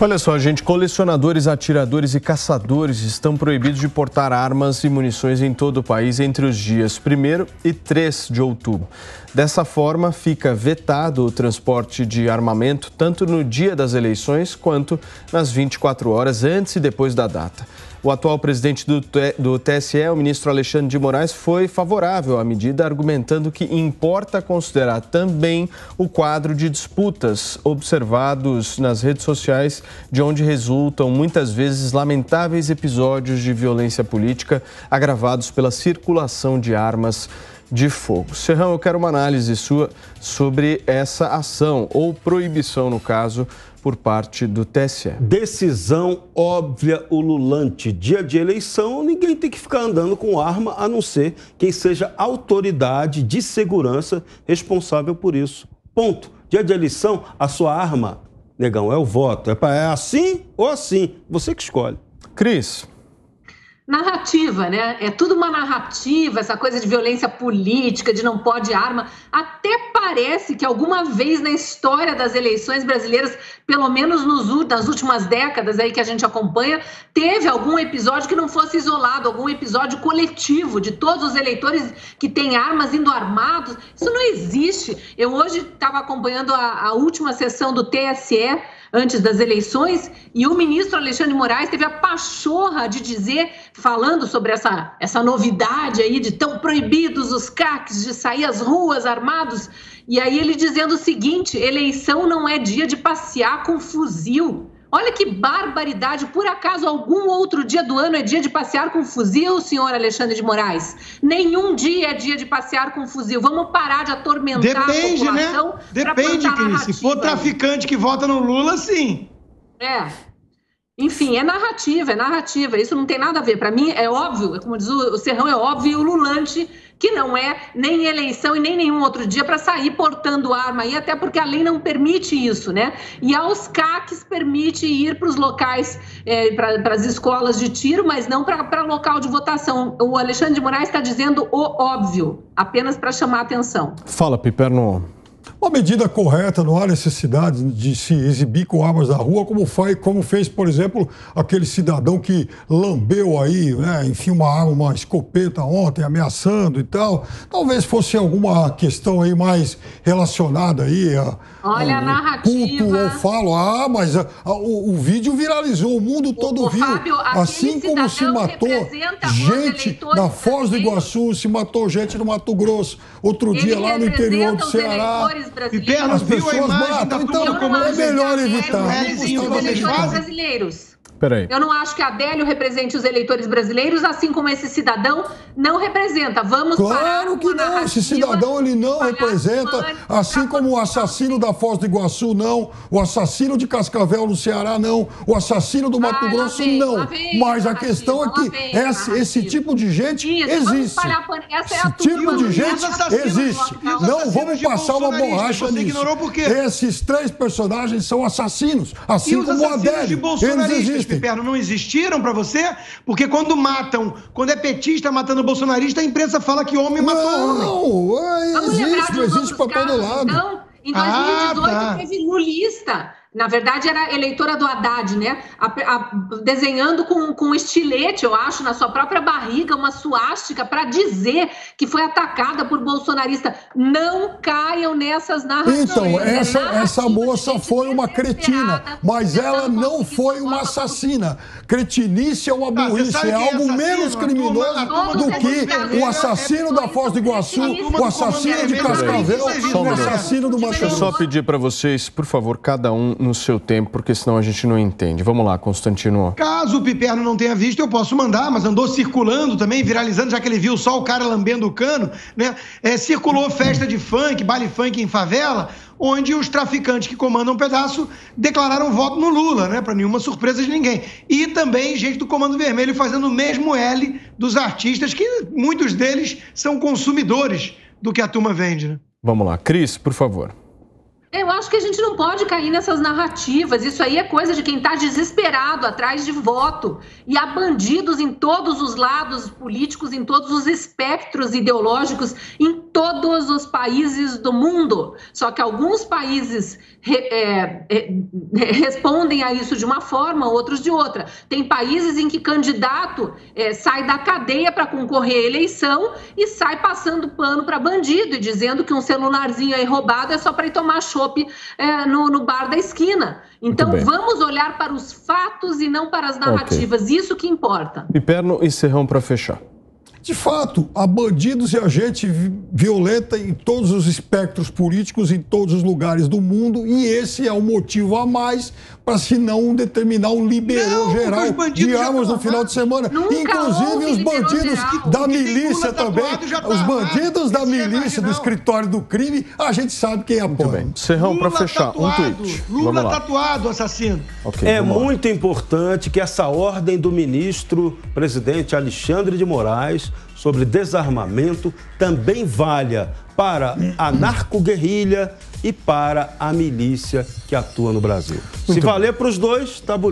Olha só, gente, colecionadores, atiradores e caçadores estão proibidos de portar armas e munições em todo o país entre os dias 1º e 3 de outubro. Dessa forma, fica vetado o transporte de armamento tanto no dia das eleições quanto nas 24 horas antes e depois da data. O atual presidente do TSE, o ministro Alexandre de Moraes, foi favorável à medida, argumentando que importa considerar também o quadro de disputas observados nas redes sociais, de onde resultam muitas vezes lamentáveis episódios de violência política agravados pela circulação de armas de fogo. Serrão, eu quero uma análise sua sobre essa ação, ou proibição no caso, por parte do TSE. Decisão óbvia, ululante. Dia de eleição, ninguém tem que ficar andando com arma, a não ser quem seja autoridade de segurança responsável por isso. Ponto. Dia de eleição, a sua arma, negão, é o voto. É assim ou assim. Você que escolhe. Cris. Narrativa, né? É tudo uma narrativa, essa coisa de violência política, de não pode arma. Até parece que alguma vez na história das eleições brasileiras, pelo menos nas últimas décadas aí que a gente acompanha, teve algum episódio que não fosse isolado, algum episódio coletivo de todos os eleitores que têm armas indo armados. Isso não existe. Eu hoje estava acompanhando a última sessão do TSE, antes das eleições, e o ministro Alexandre de Moraes teve a pachorra de dizer, falando sobre essa novidade aí de tão proibidos os CACs de sair às ruas armados, e aí ele dizendo o seguinte: eleição não é dia de passear com fuzil. Olha que barbaridade, por acaso algum outro dia do ano é dia de passear com fuzil, senhor Alexandre de Moraes? Nenhum dia é dia de passear com fuzil. Vamos parar de atormentar a população. Né? Depende, Cris. Se for traficante que vota no Lula, sim. Enfim, é narrativa. Isso não tem nada a ver. Para mim é óbvio, como diz o Serrão, é óbvio e ululante que não é nem eleição e nem nenhum outro dia para sair portando arma aí, até porque a lei não permite isso, né? E aos CACs permite ir para os locais, para as escolas de tiro, mas não para local de votação. O Alexandre de Moraes está dizendo o óbvio, apenas para chamar a atenção. Fala, Piperno. Uma medida correta, não há necessidade de se exibir com armas na rua, como fez, por exemplo, aquele cidadão que lambeu aí, né, enfim, uma arma, uma escopeta ontem, ameaçando e tal. Talvez fosse alguma questão aí mais relacionada aí Olha a narrativa. Culto, eu falo, mas o vídeo viralizou, o mundo todo viu. Fábio, assim como se matou gente na Foz do Iguaçu, se matou gente no Mato Grosso, outro dia lá no interior do Ceará. Piperno, viu a imagem da turma comando? É melhor evitar. Brasileiros. Peraí. Eu não acho que a Adélio represente os eleitores brasileiros, assim como esse cidadão não representa. Vamos parar. Claro que não, esse cidadão ele não representa, assim como o assassino da Foz do Iguaçu não, o assassino de Cascavel no Ceará não, o assassino do Mato Grosso não. Mas a questão é que esse tipo de gente existe. Esse tipo de gente existe. Não vamos passar uma borracha nisso. Esses três personagens são assassinos, assim como o Adélio. Eles existem. Piperno, não existiram pra você? Porque quando é petista matando bolsonarista, a imprensa fala que homem matou homem. Não existe pra todo lado. Então, em 2018 teve lulista. Na verdade, era eleitora do Haddad, né? Desenhando com um estilete, eu acho, na sua própria barriga, uma suástica para dizer que foi atacada por bolsonarista. Não caiam nessas narrativas. Então, essa moça foi uma cretina, mas ela não foi uma assassina. Cretinice é uma burrice, é algo menos criminoso do que o assassino da Foz do Iguaçu, o assassino de Cascavel, o assassino do Mato Grosso. Deixa eu só pedir para vocês, por favor, cada um no seu tempo, porque senão a gente não entende. Vamos lá, Constantino. Caso o Piperno não tenha visto, eu posso mandar, mas andou circulando também, viralizando, já que ele viu só o cara lambendo o cano, né? Circulou festa de funk, baile funk em favela, onde os traficantes que comandam um pedaço declararam voto no Lula, né? Para nenhuma surpresa de ninguém. E também gente do Comando Vermelho fazendo o mesmo L dos artistas, que muitos deles são consumidores do que a turma vende, né? Vamos lá. Cris, por favor. Eu acho que a gente não pode cair nessas narrativas. Isso aí é coisa de quem está desesperado atrás de voto. E há bandidos em todos os lados políticos, em todos os espectros ideológicos, em todos os países do mundo. Só que alguns países respondem a isso de uma forma, outros de outra. Tem países em que candidato sai da cadeia para concorrer à eleição e sai passando pano para bandido e dizendo que um celularzinho aí roubado é só para ir tomar chopp no bar da esquina. Então vamos olhar para os fatos e não para as narrativas. Isso que importa. Piperno e Serrão para fechar. De fato, há bandidos e a gente violenta em todos os espectros políticos, em todos os lugares do mundo, e esse é o motivo a mais para se não determinar um liberou geral de armas no final de semana. Inclusive os bandidos da milícia também, os bandidos da milícia do escritório do crime, a gente sabe quem apoia. Serrão, para fechar, um tweet. Lula tatuado, assassino. É muito importante que essa ordem do ministro presidente Alexandre de Moraes sobre desarmamento também valha para a narcoguerrilha e para a milícia que atua no Brasil. Se valer para os dois, tá bonito.